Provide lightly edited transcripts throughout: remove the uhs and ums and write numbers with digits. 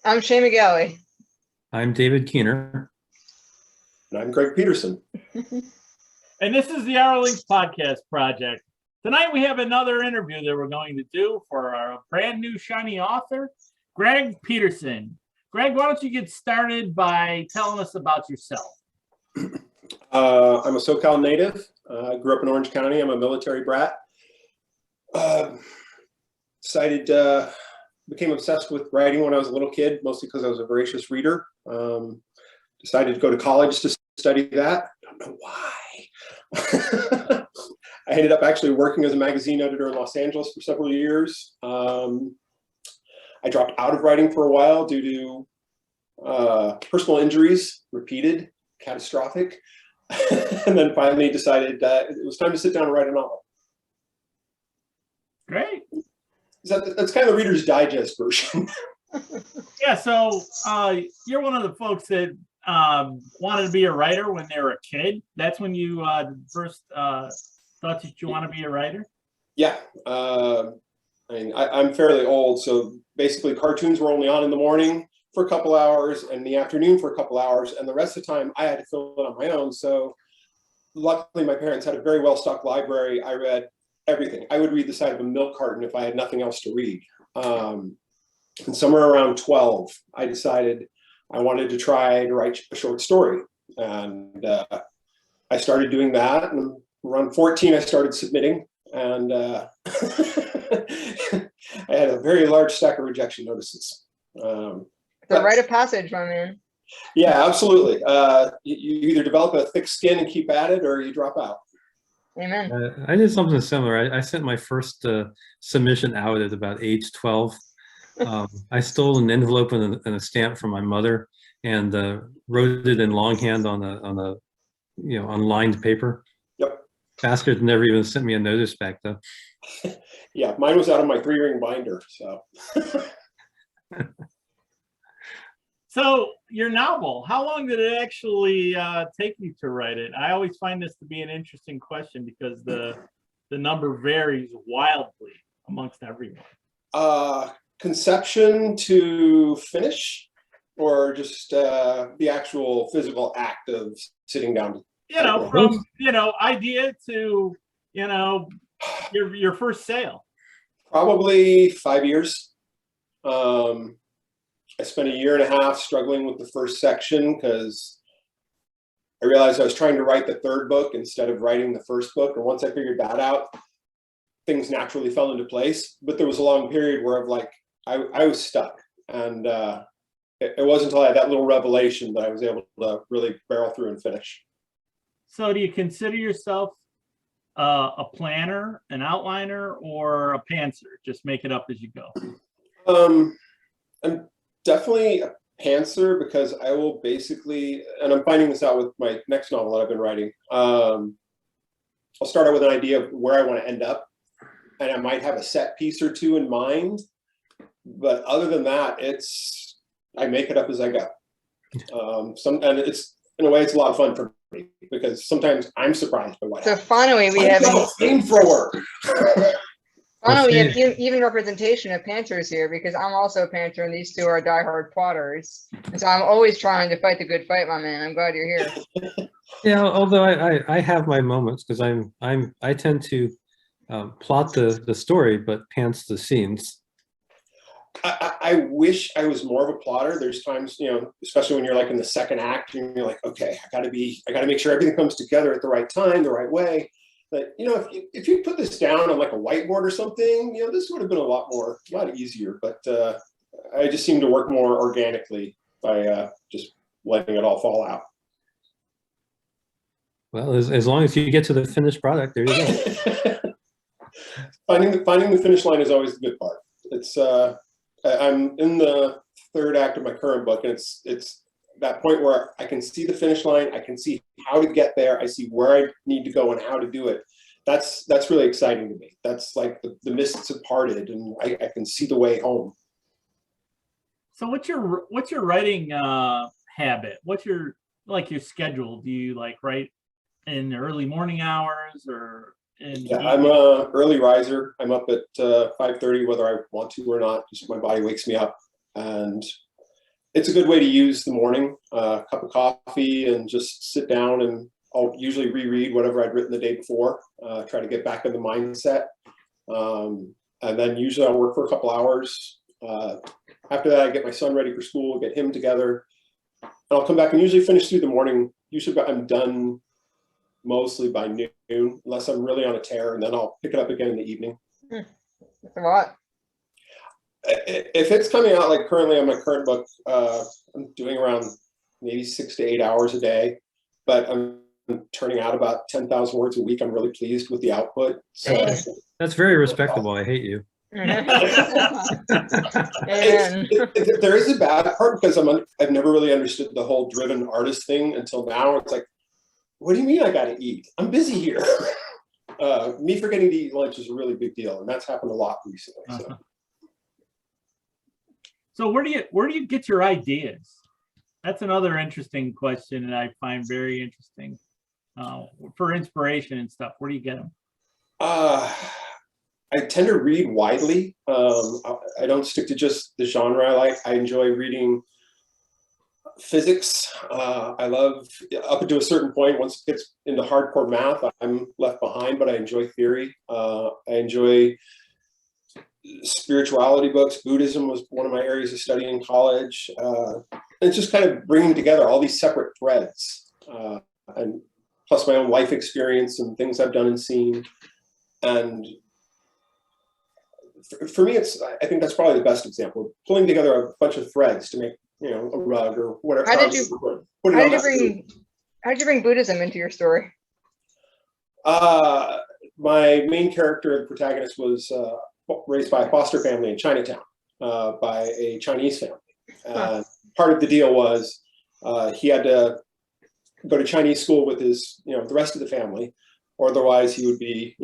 I'm Shay McGalley. I'm David Keener. And I'm Greg Peterson. And this is the Hourlings podcast project. Tonight we have another interview that we're going to do for our brand new shiny author, Greg Peterson. Greg, why don't you get started by telling us about yourself? I'm a SoCal native. Grew up in Orange County. I'm a military brat. Became obsessed with writing when I was a little kid, mostly because I was a voracious reader. Decided to go to college to study that. Don't know why. I ended up actually working as a magazine editor in Los Angeles for several years. I dropped out of writing for a while due to personal injuries, repeated, catastrophic, and then finally decided that it was time to sit down and write a novel. Great. That's kind of the Reader's Digest version. Yeah, so you're one of the folks that wanted to be a writer when they were a kid. That's when you first thought that you want to be a writer? Yeah. I'm fairly old, so basically cartoons were only on in the morning for a couple hours and in the afternoon for a couple hours, and the rest of the time I had to fill it on my own. So luckily my parents had a very well-stocked library. I read everything. I would read the side of a milk carton if I had nothing else to read. And somewhere around 12, I decided I wanted to try to write a short story. And I started doing that, and around 14, I started submitting, and I had a very large stack of rejection notices. The rite of passage, my man. Yeah, absolutely. You either develop a thick skin and keep at it, or you drop out. Amen. I did something similar. I sent my first submission out at about age 12. I stole an envelope and a stamp from my mother and wrote it in longhand on lined paper. Yep. Bastard never even sent me a notice back though. Yeah, mine was out of my 3-ring binder. So. So your novel, how long did it actually take you to write it? I always find this to be an interesting question because the number varies wildly amongst everyone. Conception to finish, or just the actual physical act of sitting down? From idea to your first sale. Probably 5 years. I spent a year and a half struggling with the first section because I realized I was trying to write the third book instead of writing the first book. And once I figured that out, things naturally fell into place. But there was a long period where I was stuck. And it wasn't until I had that little revelation that I was able to really barrel through and finish. So do you consider yourself a planner, an outliner, or a pantser? Just make it up as you go. I'm definitely a pantser because I will basically, and I'm finding this out with my next novel that I've been writing, I'll start out with an idea of where I want to end up, and I might have a set piece or two in mind, but other than that, I make it up as I go. And it's, in a way, it's a lot of fun for me because sometimes I'm surprised by what happens. So finally we have flamethrower. Finally, we have even representation of pantsers here because I'm also a pantser and these two are diehard plotters. And so I'm always trying to fight the good fight, my man. I'm glad you're here. Yeah, although I have my moments because I tend to plot the story but pants the scenes. I wish I was more of a plotter. There's times, especially when you're like in the second act and you're like, okay, I gotta make sure everything comes together at the right time, the right way. But if you put this down on like a whiteboard or something, this would have been a lot easier. But I just seem to work more organically by just letting it all fall out. Well, as long as you get to the finished product, there you go. Finding the finish line is always the good part. It's I'm in the third act of my current book, and it's that point where I can see the finish line, I can see how to get there, I see where I need to go and how to do it. That's really exciting to me. That's like the mists have parted, and I can see the way home. So what's your writing habit? What's your schedule? Do you write in the early morning hours or Yeah, I'm a early riser. I'm up at 5:30 whether I want to or not. Just my body wakes me up, and it's a good way to use the morning, a cup of coffee, and just sit down, and I'll usually reread whatever I'd written the day before, try to get back in the mindset. And then usually I'll work for a couple hours. After that, I get my son ready for school, get him together, and I'll come back and usually finish through the morning. Usually I'm done mostly by noon, unless I'm really on a tear, and then I'll pick it up again in the evening. That's a lot. If it's coming out like currently on my current book, I'm doing around maybe 6 to 8 hours a day, but I'm turning out about 10,000 words a week. I'm really pleased with the output. So That's very respectable. I hate you. Amen. there is a bad part because I've never really understood the whole driven artist thing until now. It's like, what do you mean I got to eat? I'm busy here. Me forgetting to eat lunch is a really big deal, and that's happened a lot recently. So where do you get your ideas? That's another interesting question that I find very interesting. For inspiration and stuff, where do you get them? I tend to read widely. I don't stick to just the genre I like. I enjoy reading physics. I love, up to a certain point, once it gets into hardcore math, I'm left behind, but I enjoy theory. I enjoy spirituality books. Buddhism was one of my areas of study in college. It's just kind of bringing together all these separate threads, and plus my own life experience and things I've done and seen. And for me, I think that's probably the best example, pulling together a bunch of threads to make, a rug or whatever. How did you bring Buddhism into your story? My main character, the protagonist, was raised by a foster family in Chinatown, by a Chinese family. Part of the deal was he had to go to Chinese school with his, the rest of the family, or otherwise he would be,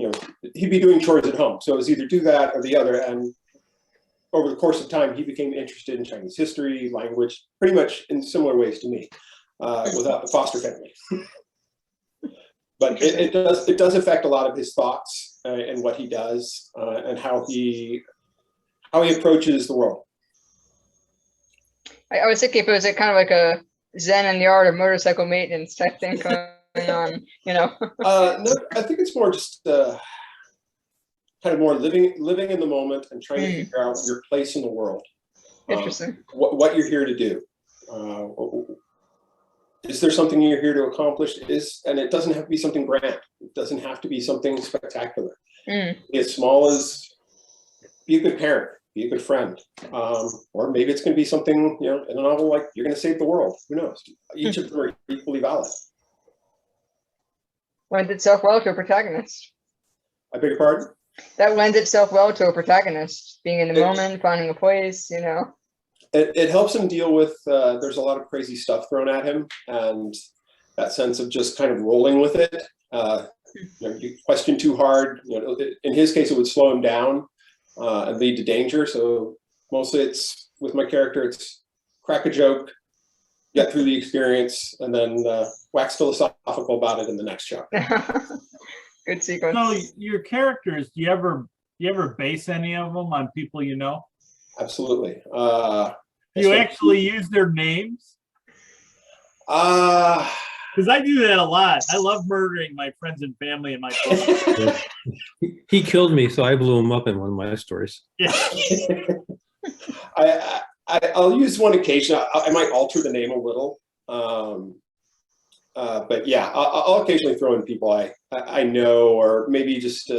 he'd be doing chores at home. So it was either do that or the other. And over the course of time, he became interested in Chinese history, language, pretty much in similar ways to me, without the foster family. But it does affect a lot of his thoughts and what he does, and how he approaches the world. I was thinking if it was kind of like a Zen and the art of motorcycle maintenance type thing going on, No, I think it's more just kind of more living in the moment and trying to figure out your place in the world. Interesting. What you're here to do. Is there something you're here to accomplish? And it doesn't have to be something grand. It doesn't have to be something spectacular. Be as small as be a good parent, be a good friend. Or maybe it's going to be something, in a novel like you're going to save the world. Who knows? Each of them are equally valid. Lends itself well to a protagonist. I beg your pardon? That lends itself well to a protagonist, being in the moment, finding a place, It helps him deal with, there's a lot of crazy stuff thrown at him, and that sense of just kind of rolling with it. You question too hard. In his case, it would slow him down and lead to danger. So mostly it's, with my character, it's crack a joke, get through the experience, and then wax philosophical about it in the next chapter. Good sequence. So your characters, do you ever base any of them on people you know? Absolutely. Do you actually use their names? Because I do that a lot. I love murdering my friends and family in my book. He killed me, so I blew him up in one of my stories. Yeah. I'll use one occasion. I might alter the name a little. But yeah, I'll occasionally throw in people I know, or maybe just,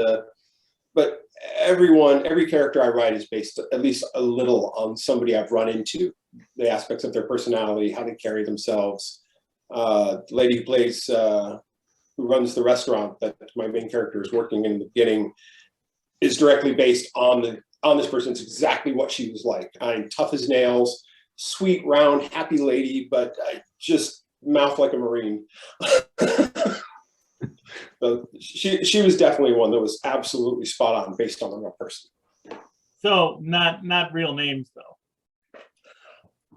but every character I write is based at least a little on somebody I've run into, the aspects of their personality, how they carry themselves. The lady who plays, who runs the restaurant that my main character is working in the beginning, is directly based on this person. It's exactly what she was like. I'm tough as nails, sweet, round, happy lady, but just mouth like a Marine. So she was definitely one that was absolutely spot on, based on the real person. So not real names though.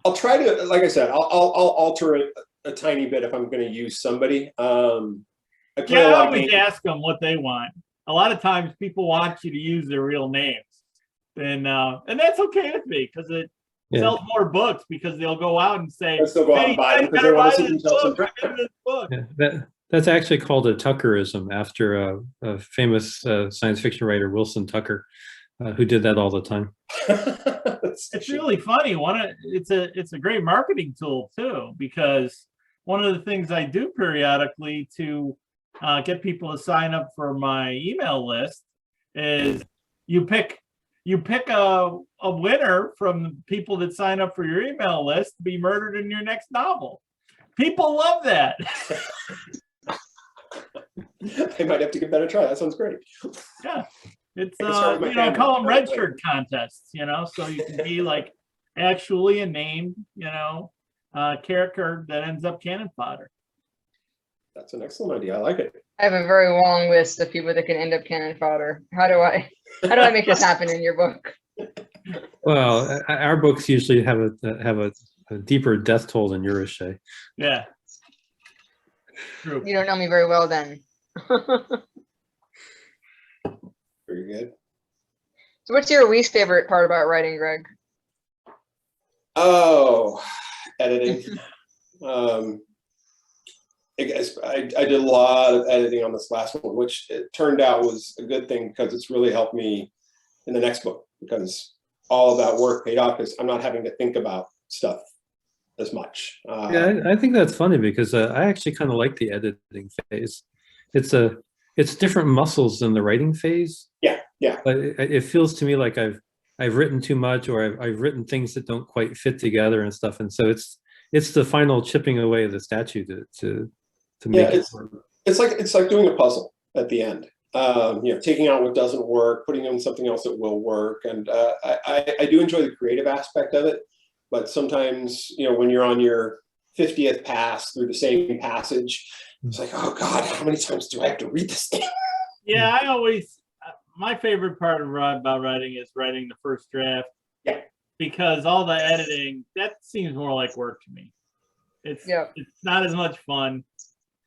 I'll try to, like I said, I'll alter it a tiny bit if I'm going to use somebody. I always ask them what they want. A lot of times people want you to use their real names, and that's okay with me, because Yeah. sells more books because they'll go out and say, They'll still go out and buy them because they want to see themselves in this book. Yeah, that's actually called a Tuckerism after a famous science fiction writer, Wilson Tucker, who did that all the time. It's really funny. It's a great marketing tool too, because one of the things I do periodically to get people to sign up for my email list is you pick a winner from the people that sign up for your email list to be murdered in your next novel. People love that. I might have to give that a try. That sounds great. Yeah. It's I can start with my family. call them red shirt contests, so you can be like actually a named, character that ends up cannon fodder. That's an excellent idea. I like it. I have a very long list of people that can end up cannon fodder. How do I make this happen in your book? Well, our books usually have a deeper death toll than yours, Shay. Yeah. True. You don't know me very well then. Very good. So what's your least favorite part about writing, Greg? Oh, editing. I did a lot of editing on this last one, which it turned out was a good thing because it's really helped me in the next book, because all of that work paid off because I'm not having to think about stuff as much. Yeah, I think that's funny because I actually kind of like the editing phase. It's different muscles than the writing phase. Yeah. But it feels to me like I've written too much, or I've written things that don't quite fit together and stuff. And so it's the final chipping away of the statue to make it work. It's like doing a puzzle at the end. Taking out what doesn't work, putting in something else that will work. And I do enjoy the creative aspect of it, but sometimes, when you're on your 50th pass through the same passage, it's like, oh God, how many times do I have to read this thing? Yeah, my favorite part about writing is writing the first draft. Yeah. Because all the editing, that seems more like work to me. It's not as much fun.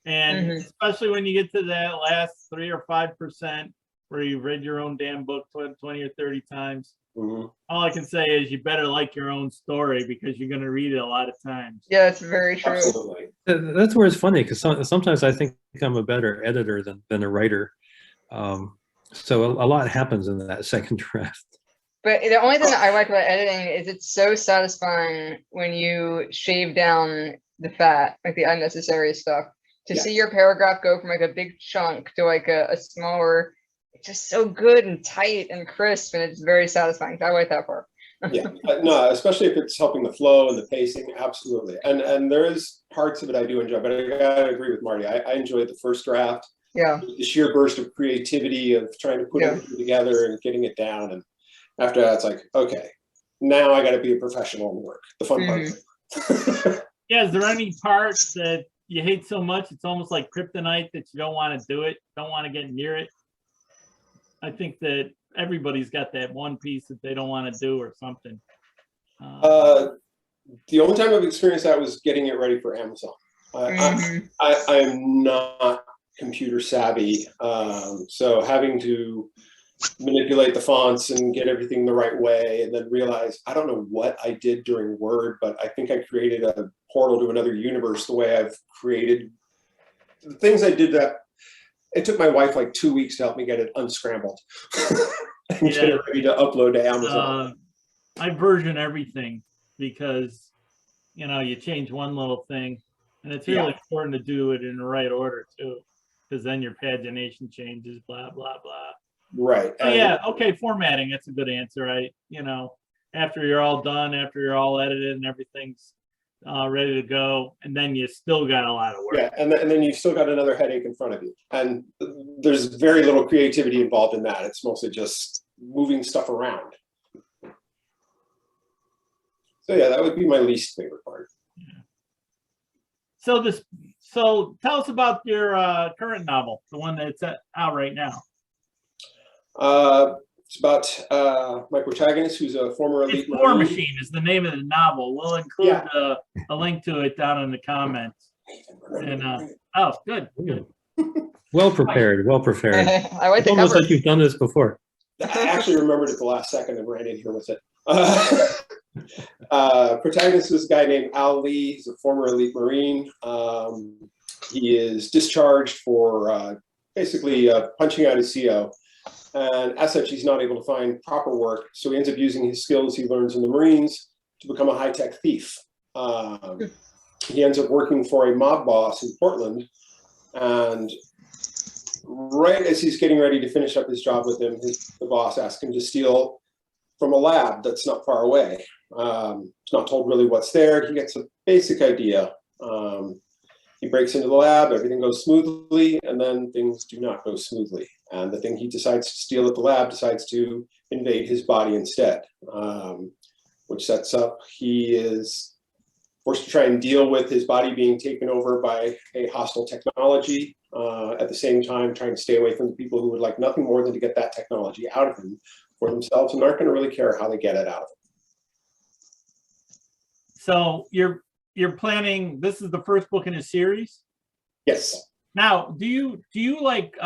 And especially when you get to that last 3 or 5% where you've read your own damn book 20 or 30 times. All I can say is you better like your own story because you're going to read it a lot of times. Yeah, that's very true. Absolutely. That's where it's funny, because sometimes I think I'm a better editor than a writer. So a lot happens in that second draft. But the only thing that I like about editing is it's so satisfying when you shave down the fat, like the unnecessary stuff. To see your paragraph go from like a big chunk to like a smaller, it's just so good and tight and crisp, and it's very satisfying. I like that part. Yeah, no, especially if it's helping the flow and the pacing, absolutely. And there is parts of it I do enjoy, but I gotta agree with Marty. I enjoyed the first draft. Yeah. The sheer burst of creativity of trying to put it together and getting it down. And after that, it's like, okay, now I got to be a professional and work. The fun part. Yeah, is there any parts that you hate so much it's almost like kryptonite that you don't want to do it, don't want to get near it? I think that everybody's got that one piece that they don't want to do or something. The only time I've experienced that was getting it ready for Amazon. I'm not computer savvy, so having to manipulate the fonts and get everything the right way, and then realize I don't know what I did during Word, but I think I created a portal to another universe the way I've created the things I did. That it took my wife like 2 weeks to help me get it unscrambled and get it ready to upload to Amazon. I version everything because you change one little thing, and it's really important to do it in the right order too, because then your pagination changes, blah blah blah. Right. Okay, formatting, that's a good answer. After you're all done, after you're all edited and everything's ready to go, and then you still got a lot of work. Yeah, and then you've still got another headache in front of you, and there's very little creativity involved in that. It's mostly just moving stuff around. So yeah, that would be my least favorite part. Yeah. So tell us about your current novel, the one that's out right now. It's about my protagonist, who's a former elite War Marine. Machine is the name of the novel. We'll include a link to it down in the comments. And good. Well prepared. I like It's the almost cover. like you've done this before. I actually remembered at the last second and ran in here with it. Protagonist is a guy named Al Lee. He's a former elite Marine. He is discharged for basically punching out his CO. And as such, he's not able to find proper work. So he ends up using his skills he learns in the Marines to become a high-tech thief. He ends up working for a mob boss in Portland. And right as he's getting ready to finish up his job with him, the boss asks him to steal from a lab that's not far away. He's not told really what's there. He gets a basic idea. He breaks into the lab, everything goes smoothly, and then things do not go smoothly. And the thing he decides to steal at the lab decides to invade his body instead, which sets up, he is forced to try and deal with his body being taken over by a hostile technology, at the same time trying to stay away from the people who would like nothing more than to get that technology out of him for themselves and aren't going to really care how they get it out of him. So you're planning, this is the first book in a series? Yes. Now, do you like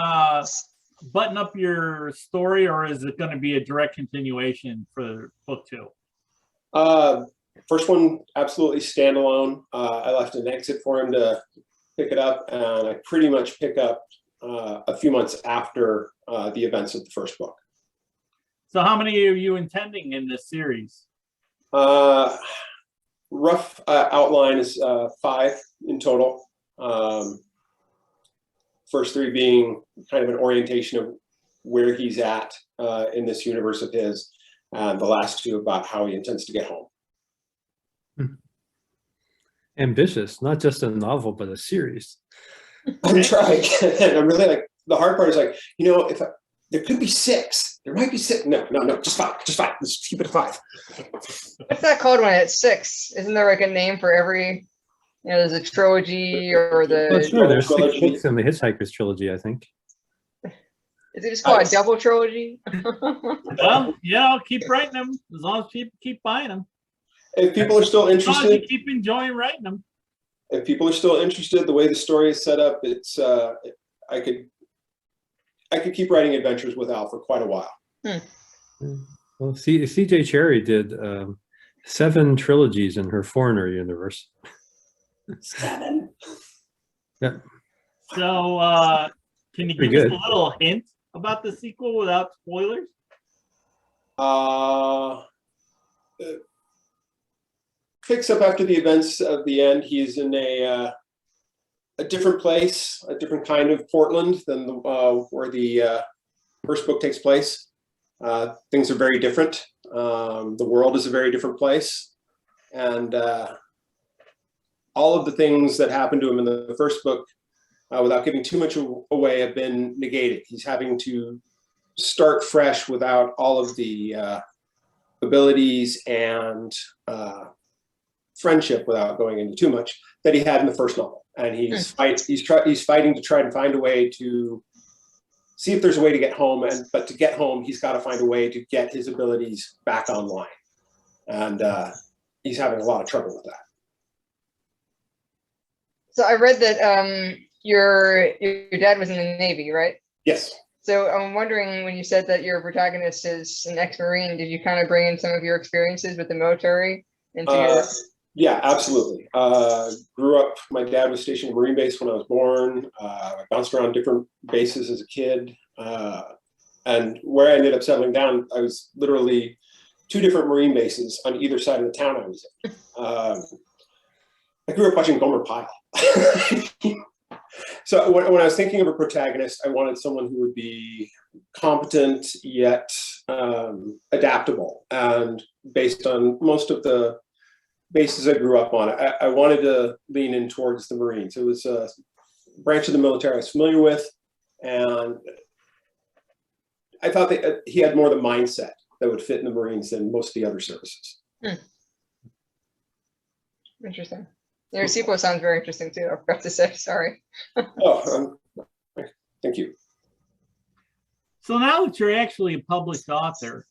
button up your story, or is it going to be a direct continuation for book 2? First one, absolutely standalone. I left an exit for him to pick it up, and I pretty much pick up a few months after the events of the first book. So how many are you intending in this series? Rough outline is 5 in total. First 3 being kind of an orientation of where he's at in this universe of his, and the last 2 about how he intends to get home. Ambitious, not just a novel, but a series. I'm trying. And I'm really like, the hard part is like, you know, if there could be 6, there might be 6. No, just 5. Let's keep it at 5. What's that called when it's 6? Isn't there like a name for every, you know, there's a trilogy or the. Well, sure, there's 6 trilogy. books in the Hitchhiker's trilogy, I think. Is it just called a double trilogy? Well, yeah, keep writing them as long as people keep buying them. If people are still As long as you interested, keep enjoying writing them. if people are still interested, the way the story is set up, it's I could keep writing adventures with Al for quite a while. Well, C.J. Cherry did 7 trilogies in her Foreigner universe. 7. Yeah. So can you Pretty give us good. a little hint about the sequel without spoilers? Picks up after the events of the end. He's in a different place, a different kind of Portland than where the first book takes place. Things are very different. The world is a very different place. And all of the things that happened to him in the first book, without giving too much away, have been negated. He's having to start fresh without all of the abilities and friendship, without going into too much, that he had in the first novel. And he's fighting to try and find a way to see if there's a way to get home. But to get home, he's got to find a way to get his abilities back online. And he's having a lot of trouble with that. So I read that your dad was in the Navy, right? Yes. So I'm wondering, when you said that your protagonist is an ex-Marine, did you kind of bring in some of your experiences with the military into your? Yeah, absolutely. Grew up, my dad was stationed at Marine base when I was born. I bounced around different bases as a kid. And where I ended up settling down, I was literally 2 different Marine bases on either side of the town I was in. I grew up watching Gomer Pyle. So when I was thinking of a protagonist, I wanted someone who would be competent yet adaptable. And based on most of the bases I grew up on, I wanted to lean in towards the Marines. It was a branch of the military I was familiar with, and I thought that he had more the mindset that would fit in the Marines than most of the other services. Interesting. Your sequel sounds very interesting too. I forgot to say, sorry. Thank you. So now that you're actually a published author,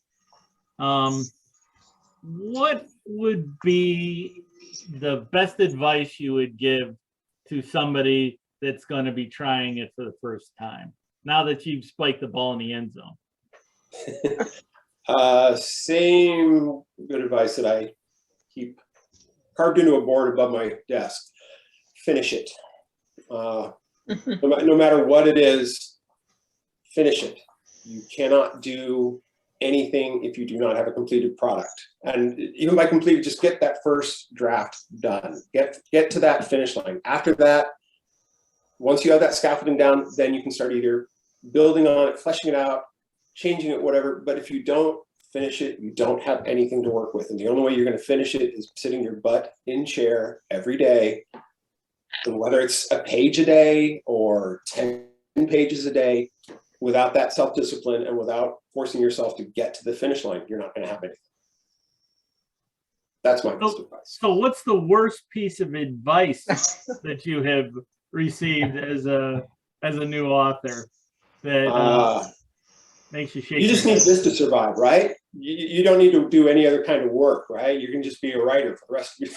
what would be the best advice you would give to somebody that's going to be trying it for the first time, now that you've spiked the ball in the end zone? Same good advice that I keep carved into a board above my desk. Finish it. No matter what it is, finish it. You cannot do anything if you do not have a completed product. And even by completed, just get that first draft done. Get to that finish line. After that, once you have that scaffolding down, then you can start either building on it, fleshing it out, changing it, whatever. But if you don't finish it, you don't have anything to work with. And the only way you're going to finish it is sitting your butt in chair every day. And whether it's a page a day or 10 pages a day, without that self-discipline and without forcing yourself to get to the finish line, you're not going to have anything. That's my best advice. So what's the worst piece of advice that you have received as a new author that makes you shake? You just need this to survive, right? You don't need to do any other kind of work, right? You can just be a writer for the rest of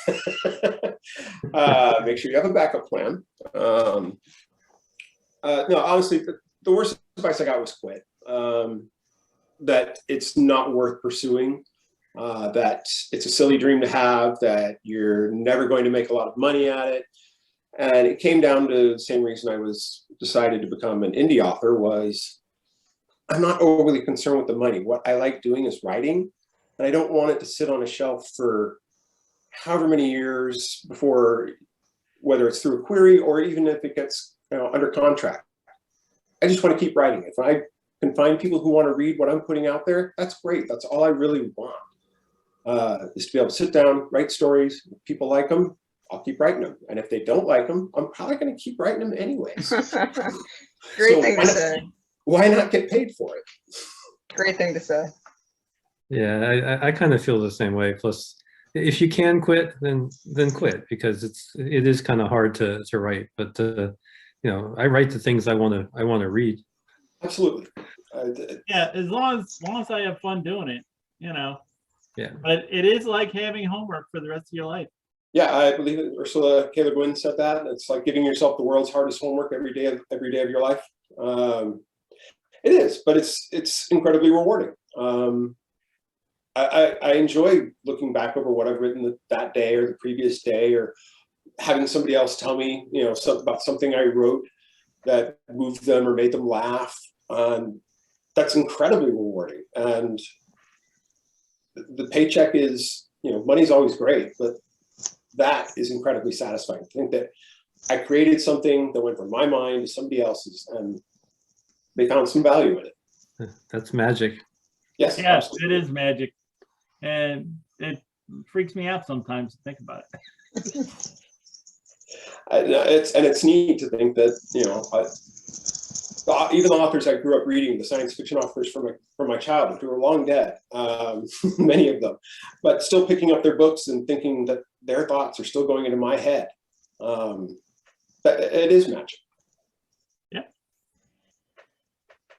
your make sure you have a backup plan. No, honestly, the worst advice I got was quit. That it's not worth pursuing, that it's a silly dream to have, that you're never going to make a lot of money at it. And it came down to the same reason I decided to become an indie author was I'm not overly concerned with the money. What I like doing is writing, and I don't want it to sit on a shelf for however many years before, whether it's through a query or even if it gets under contract. I just want to keep writing. If I can find people who want to read what I'm putting out there, that's great. That's all I really want, is to be able to sit down, write stories. If people like them, I'll keep writing them. And if they don't like them, I'm probably going to keep writing them anyways. Great thing to say. Why not get paid for it? Great thing to say. Yeah, I kind of feel the same way. Plus, if you can quit, then quit, because it is kind of hard to write. But I write the things I want to read. Absolutely. Yeah, as long as I have fun doing it, Yeah. But it is like having homework for the rest of your life. Yeah, I believe that Ursula K. Le Guin said that. It's like giving yourself the world's hardest homework every day of your life. It is, but it's incredibly rewarding. I enjoy looking back over what I've written that day or the previous day, or having somebody else tell me, about something I wrote that moved them or made them laugh. That's incredibly rewarding. And the paycheck is, money's always great, but that is incredibly satisfying. To think that I created something that went from my mind to somebody else's, and they found some value in it. That's magic. Yes, yes, absolutely. It is magic, and it freaks me out sometimes to think about it. It's neat to think that even the authors I grew up reading, the science fiction authors from my childhood, who are long dead, many of them, but still picking up their books and thinking that their thoughts are still going into my head. But it is magic. Yeah.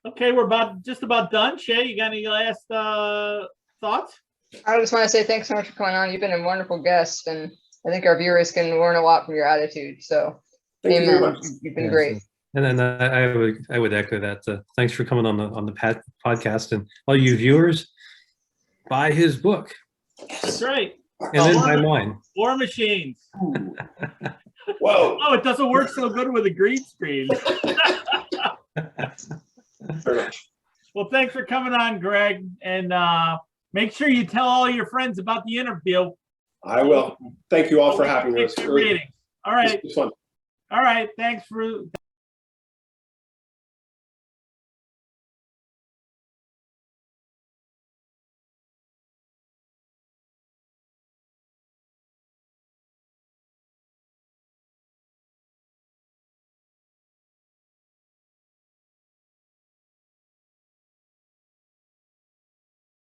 Okay, we're just about done. Shay, you got any last thoughts? I just want to say thanks so much for coming on. You've been a wonderful guest, and I think our viewers can learn a lot from your attitude. So, Thank you very much. You've been great. And then I would echo that. Thanks for coming on the podcast, and all you viewers, buy his book. That's right. And then buy mine. War Machines. Whoa! Oh, it doesn't work so good with a green screen. Very much. Well, thanks for coming on, Greg, and make sure you tell all your friends about the interview. I will. Thank you all for having us. All right. It was fun. All right. Thanks for.